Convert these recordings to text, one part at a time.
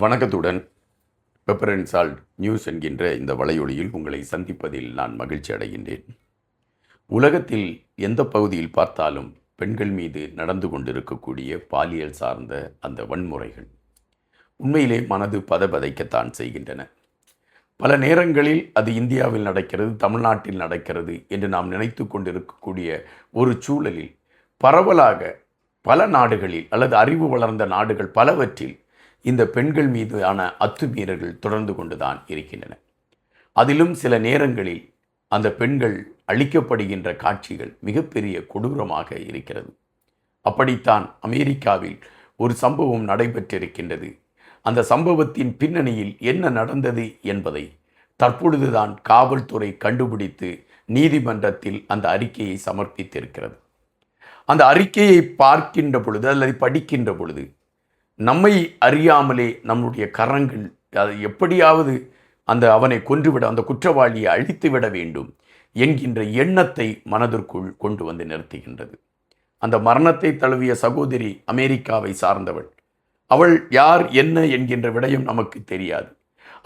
வணக்கத்துடன் pepper and salt news என்கின்ற இந்த வலையொலியில் உங்களை சந்திப்பதில் நான் மகிழ்ச்சி அடைகின்றேன். உலகத்தில் எந்த பகுதியில் பார்த்தாலும் பெண்கள் மீது நடந்து கொண்டிருக்கக்கூடிய பாலியல் சார்ந்த அந்த வன்முறைகள் உண்மையிலே மனது பதபதைக்கத்தான் செய்கின்றன. பல நேரங்களில் அது இந்தியாவில் நடக்கிறது, தமிழ்நாட்டில் நடக்கிறது என்று நாம் நினைத்து கொண்டிருக்கக்கூடிய ஒரு சூழலில் பரவலாக பல நாடுகளில் அல்லது அறிவு வளர்ந்த நாடுகள் பலவற்றில் இந்த பெண்கள் மீதான அத்துமீறல்கள் தொடர்ந்து கொண்டுதான் இருக்கின்றன. அதிலும் சில நேரங்களில் அந்த பெண்கள் அழிக்கப்படுகின்ற காட்சிகள் மிகப்பெரிய கொடூரமாக இருக்கிறது. அப்படித்தான் அமெரிக்காவில் ஒரு சம்பவம் நடைபெற்றிருக்கின்றது. அந்த சம்பவத்தின் பின்னணியில் என்ன நடந்தது என்பதை தற்பொழுதுதான் காவல்துறை கண்டுபிடித்து நீதிமன்றத்தில் அந்த அறிக்கையை சமர்ப்பித்திருக்கிறது. அந்த அறிக்கையை பார்க்கின்ற பொழுது அல்லது படிக்கின்ற பொழுது நம்மை அறியாமலே நம்முடைய கரங்கள் அதை எப்படியாவது அவனை கொன்றுவிட, அந்த குற்றவாளியை அழித்துவிட வேண்டும் என்கின்ற எண்ணத்தை மனதிற்குள் கொண்டு வந்து நிறுத்துகின்றது. அந்த மரணத்தை தழுவிய சகோதரி அமெரிக்காவை சார்ந்தவள். அவள் யார் என்ன என்கின்ற விடயம் நமக்கு தெரியாது.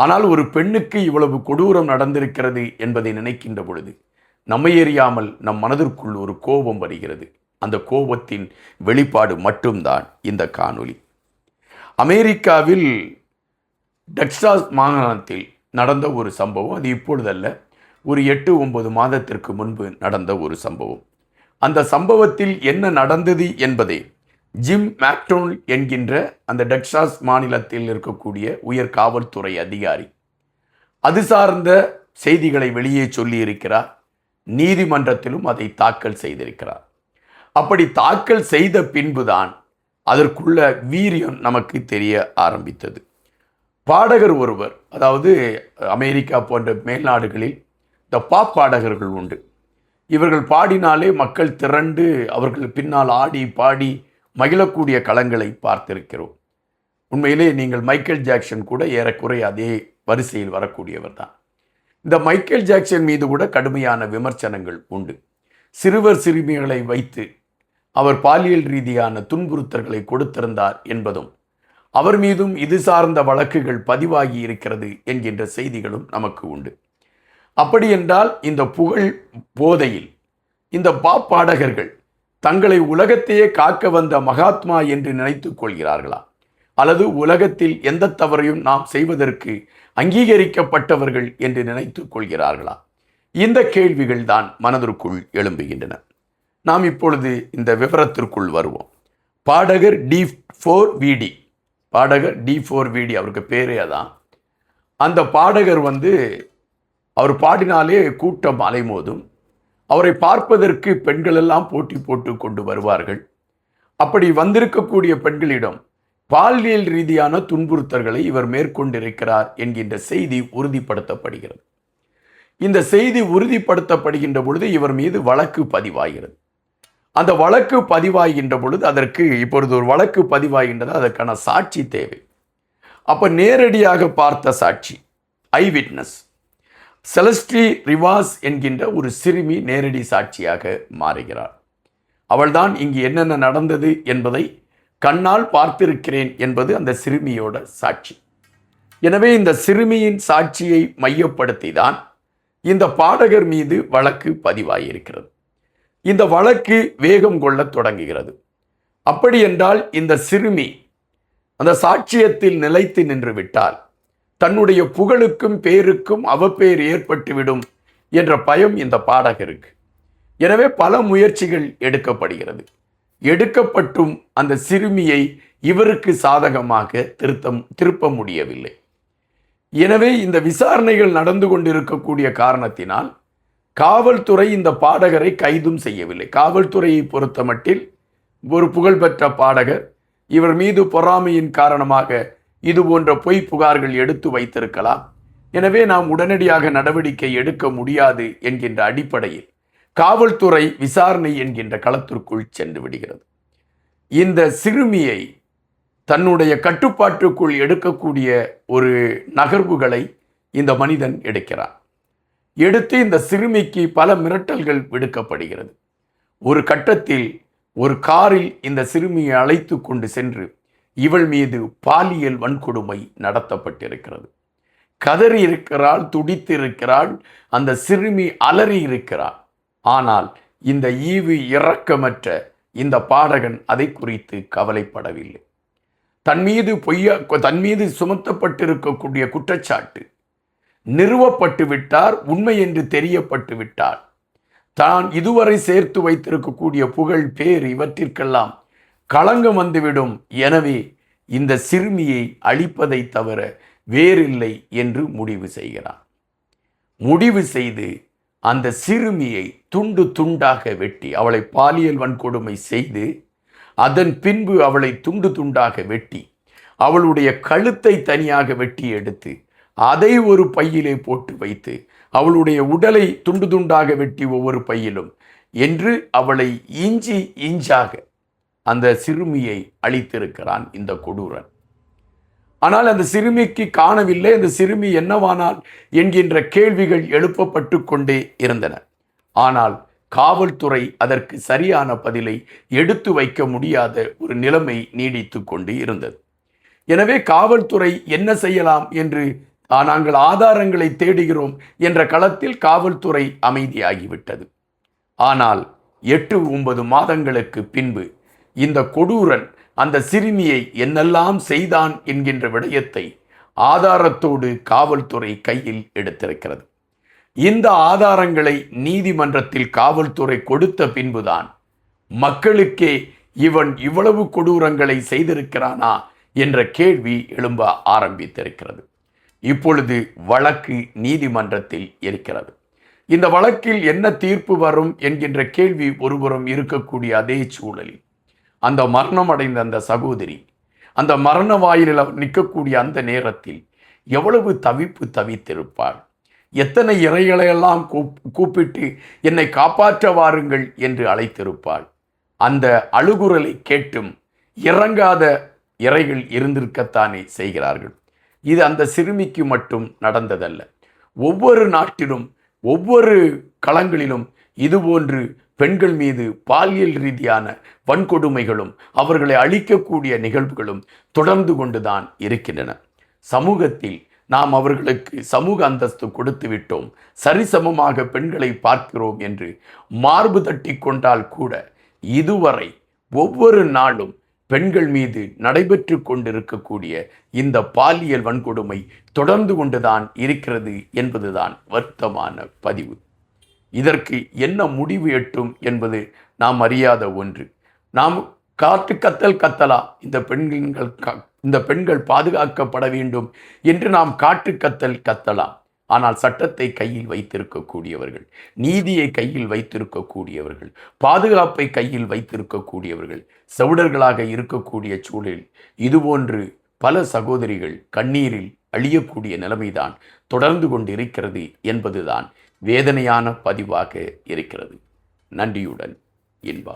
ஆனால் ஒரு பெண்ணுக்கு இவ்வளவு கொடூரம் நடந்திருக்கிறது என்பதை நினைக்கின்ற பொழுது நம்மை அறியாமல் நம் மனதிற்குள் ஒரு கோபம் வருகிறது. அந்த கோபத்தின் வெளிப்பாடு மட்டும்தான் இந்த காணொளி. அமெரிக்காவில் டெக்சாஸ் மாகாணத்தில் நடந்த ஒரு சம்பவம். அது இப்பொழுதல்ல, ஒரு 8-9 மாதத்திற்கு முன்பு நடந்த ஒரு சம்பவம். அந்த சம்பவத்தில் என்ன நடந்தது என்பதை ஜிம் மேக்டோனல் என்கின்ற அந்த டெக்சாஸ் மாநிலத்தில் இருக்கக்கூடிய உயர் காவல்துறை அதிகாரி அது சார்ந்த செய்திகளை வெளியே சொல்லியிருக்கிறார். நீதிமன்றத்திலும் அதை தாக்கல் செய்திருக்கிறார். அப்படி தாக்கல் செய்த பின்புதான் அதற்குள்ள வீரியம் நமக்கு தெரிய ஆரம்பித்தது. பாடகர் ஒருவர், அதாவது அமெரிக்கா போன்ற மேல்நாடுகளில் இந்த பாப் பாடகர்கள் உண்டு. இவர்கள் பாடினாலே மக்கள் திரண்டு அவர்கள் பின்னால் ஆடி பாடி மகிழக்கூடிய களங்களை பார்த்திருக்கிறோம். உண்மையிலே நீங்கள் மைக்கேல் ஜாக்சன் கூட ஏறக்குறை அதே வரிசையில் வரக்கூடியவர் தான். இந்த மைக்கேல் ஜாக்சன் மீது கூட கடுமையான விமர்சனங்கள் உண்டு. சிறுவர் சிறுமிகளை வைத்து அவர் பாலியல் ரீதியான துன்புறுத்தல்களை கொடுத்திருந்தார் என்பதும், அவர் மீதும் இது சார்ந்த வழக்குகள் பதிவாகி இருக்கிறது என்கின்ற செய்திகளும் நமக்கு உண்டு. அப்படி என்றால் இந்த புகழ் போதையில் இந்த பாப் பாடகர்கள் தங்களை உலகத்தையே காக்க வந்த மகாத்மா என்று நினைத்துக் கொள்கிறார்களா? அல்லது உலகத்தில் எந்த தவறையும் நாம் செய்வதற்கு அங்கீகரிக்கப்பட்டவர்கள் என்று நினைத்துக் கொள்கிறார்களா? இந்த கேள்விகள் தான் மனதிற்குள் எழும்புகின்றன. நாம் இப்பொழுது இந்த விவரத்திற்குள் வருவோம். பாடகர் D4VD, பாடகர் D4VD, அவருக்கு பேரே அதான். அந்த பாடகர் அவர் பாடினாலே கூட்டம் அலைமோதும். அவரை பார்ப்பதற்கு பெண்கள் எல்லாம் போட்டி போட்டு கொண்டு வருவார்கள். அப்படி வந்திருக்கக்கூடிய பெண்களிடம் பாலியல் ரீதியான துன்புறுத்தல்களை இவர் மேற்கொண்டிருக்கிறார் என்கின்ற செய்தி உறுதிப்படுத்தப்படுகிறது. இந்த செய்தி உறுதிப்படுத்தப்படுகின்ற பொழுது இவர் மீது வழக்கு பதிவாகிறது. அந்த வழக்கு பதிவாகின்ற பொழுது அதற்கு இப்பொழுது ஒரு வழக்கு பதிவாகின்றது, அதற்கான சாட்சி தேவை. அப்ப நேரடியாக பார்த்த சாட்சி, ஐ விட்னஸ் செலஸ்டி ரிவாஸ் என்கின்ற ஒரு சிறுமி நேரடி சாட்சியாக மாறுகிறார். அவள்தான் இங்கு என்னென்ன நடந்தது என்பதை கண்ணால் பார்த்திருக்கிறேன் என்பது அந்த சிறுமியோட சாட்சி. எனவே இந்த சிறுமியின் சாட்சியை மையப்படுத்தி தான் இந்த பாடகர் மீது வழக்கு பதிவாகியிருக்கிறது. இந்த வழக்கு வேகம் கொள்ள தொடங்குகிறது. அப்படி என்றால் இந்த சிறுமி அந்த சாட்சியத்தில் நிலைத்து நின்று விட்டால் தன்னுடைய புகழுக்கும் பேருக்கும் அவப்பேர் ஏற்பட்டுவிடும் என்ற பயம் இந்த பாடகருக்கு. எனவே பல முயற்சிகள் எடுக்கப்படுகிறது. எடுக்கப்பட்டும் அந்த சிறுமியை இவருக்கு சாதகமாக திருப்ப முடியவில்லை. எனவே இந்த விசாரணைகள் நடந்து கொண்டிருக்கக்கூடிய காரணத்தினால் காவல்துறை இந்த பாடகரை கைதும் செய்யவில்லை. காவல்துறையை பொறுத்த மட்டில் ஒரு புகழ்பெற்ற பாடகர், இவர் மீது பொறாமையின் காரணமாக இது போன்ற பொய் புகார்கள் எடுத்து வைத்திருக்கலாம், எனவே நாம் உடனடியாக நடவடிக்கை எடுக்க முடியாது என்கின்ற அடிப்படையில் காவல்துறை விசாரணை என்கின்ற களத்திற்குள் சென்று விடுகிறது. இந்த சிறுமியை தன்னுடைய கட்டுப்பாட்டுக்குள் எடுக்கக்கூடிய ஒரு நகர்வுகளை இந்த மனிதன் எடுக்கிறார். எடுத்து இந்த சிறுமிக்கு பல மிரட்டல்கள் விடுக்கப்படுகிறது. ஒரு கட்டத்தில் ஒரு காரில் இந்த சிறுமியை அழைத்து கொண்டு சென்று இவள் மீது பாலியல் வன்கொடுமை நடத்தப்பட்டிருக்கிறது. கதறி இருக்கிறாள், துடித்து இருக்கிறாள், அந்த சிறுமி அலறி இருக்கிறாள். ஆனால் இந்த ஈவு இரக்கமற்ற இந்த பாடகன் அதை குறித்து கவலைப்படவில்லை. தன் மீது சுமத்தப்பட்டிருக்கக்கூடிய குற்றச்சாட்டு நிறுவப்பட்டு விட்டார், உண்மை என்று தெரியப்பட்டு விட்டார். தான் இதுவரை சேர்த்து வைத்திருக்கக்கூடிய புகழ், பேர் இவற்றிற்கெல்லாம் களங்கம் வந்துவிடும். எனவே இந்த சிறுமியை அழிப்பதை தவிர வேறில்லை என்று முடிவு செய்கிறான். முடிவு செய்து அந்த சிறுமியை துண்டு துண்டாக வெட்டி, அவளை பாலியல் வன்கொடுமை செய்து அதன் பின்பு அவளை துண்டு துண்டாக வெட்டி, அவளுடைய கழுத்தை தனியாக வெட்டி எடுத்து அதை ஒரு பையிலே போட்டு வைத்து, அவளுடைய உடலை துண்டு துண்டாக வெட்டி ஒவ்வொரு பையிலும் என்று அவளை இஞ்சி இஞ்சாக அந்த சிறுமியை அழித்திருக்கிறான் இந்த கொடூரன். ஆனால் அந்த சிறுமிக்கு காணவில்லை. அந்த சிறுமி என்னவானால் என்கின்ற கேள்விகள் எழுப்பப்பட்டு கொண்டே இருந்தன. ஆனால் காவல்துறை அதற்கு சரியான பதிலை எடுத்து வைக்க முடியாத ஒரு நிலைமை நீடித்து கொண்டு இருந்தது. எனவே காவல்துறை என்ன செய்யலாம் என்று நாங்கள் ஆதாரங்களை தேடுகிறோம் என்ற களத்தில் காவல்துறை அமைதியாகிவிட்டது. ஆனால் 8-9 மாதங்களுக்கு பின்பு இந்த கொடூரன் அந்த சிறுமியை என்னெல்லாம் செய்தான் என்கின்ற விடயத்தை ஆதாரத்தோடு காவல்துறை கையில் எடுத்திருக்கிறது. இந்த ஆதாரங்களை நீதிமன்றத்தில் காவல்துறை கொடுத்த பின்புதான் மக்களுக்கே இவன் இவ்வளவு கொடூரங்களை செய்திருக்கிறானா என்ற கேள்வி எழும்ப ஆரம்பித்திருக்கிறது. இப்பொழுது வழக்கு நீதிமன்றத்தில் இருக்கிறது. இந்த வழக்கில் என்ன தீர்ப்பு வரும் என்கின்ற கேள்வி ஒருபுறம் இருக்கக்கூடிய அதே சூழலில் அந்த மரணம் அடைந்த அந்த சகோதரி அந்த மரண வாயிலில் நிற்கக்கூடிய அந்த நேரத்தில் எவ்வளவு தவித்திருப்பாள். எத்தனை இறைகளையெல்லாம் கூப்பிட்டு என்னை காப்பாற்ற வாருங்கள் என்று அழைத்திருப்பாள். அந்த அழுகுரலை கேட்டும் இறங்காத இறைகள் இருந்திருக்கத்தானே செய்கிறார்கள். இது அந்த சிறுமிக்கு மட்டும் நடந்ததல்ல. ஒவ்வொரு நாட்டிலும் ஒவ்வொரு களங்களிலும் இதுபோன்று பெண்கள் மீது பாலியல் ரீதியான வன்கொடுமைகளும் அவர்களை அழிக்கக்கூடிய நிகழ்வுகளும் தொடர்ந்து கொண்டுதான் இருக்கின்றன. சமூகத்தில் நாம் அவர்களுக்கு சமூக அந்தஸ்து கொடுத்து விட்டோம், சரிசமமாக பெண்களை பார்க்கிறோம் என்று மார்பு தட்டி கொண்டால் கூட இதுவரை ஒவ்வொரு நாளும் பெண்கள் மீது நடைபெற்று கொண்டிருக்கக்கூடிய இந்த பாலியல் வன்கொடுமை தொடர்ந்து கொண்டுதான் இருக்கிறது என்பதுதான் வருத்தமான பதிவு. இதற்கு என்ன முடிவு எட்டும் என்பது நாம் அறியாத ஒன்று. நாம் காட்டு கத்தல் கத்தலாம், இந்த பெண்கள் பாதுகாக்கப்பட வேண்டும் என்று நாம் காட்டு கத்தல் கத்தலாம். ஆனால் சட்டத்தை கையில் வைத்திருக்கக்கூடியவர்கள், நீதியை கையில் வைத்திருக்கக்கூடியவர்கள், பாதுகாப்பை கையில் வைத்திருக்கக்கூடியவர்கள் செவிடர்களாக இருக்கக்கூடிய சூழலில் இதுபோன்று பல சகோதரிகள் கண்ணீரில் அழியக்கூடிய நிலைமைதான் தொடர்ந்து கொண்டிருக்கிறது என்பதுதான் வேதனையான பதிவாக இருக்கிறது. நன்றியுடன் இன்பா.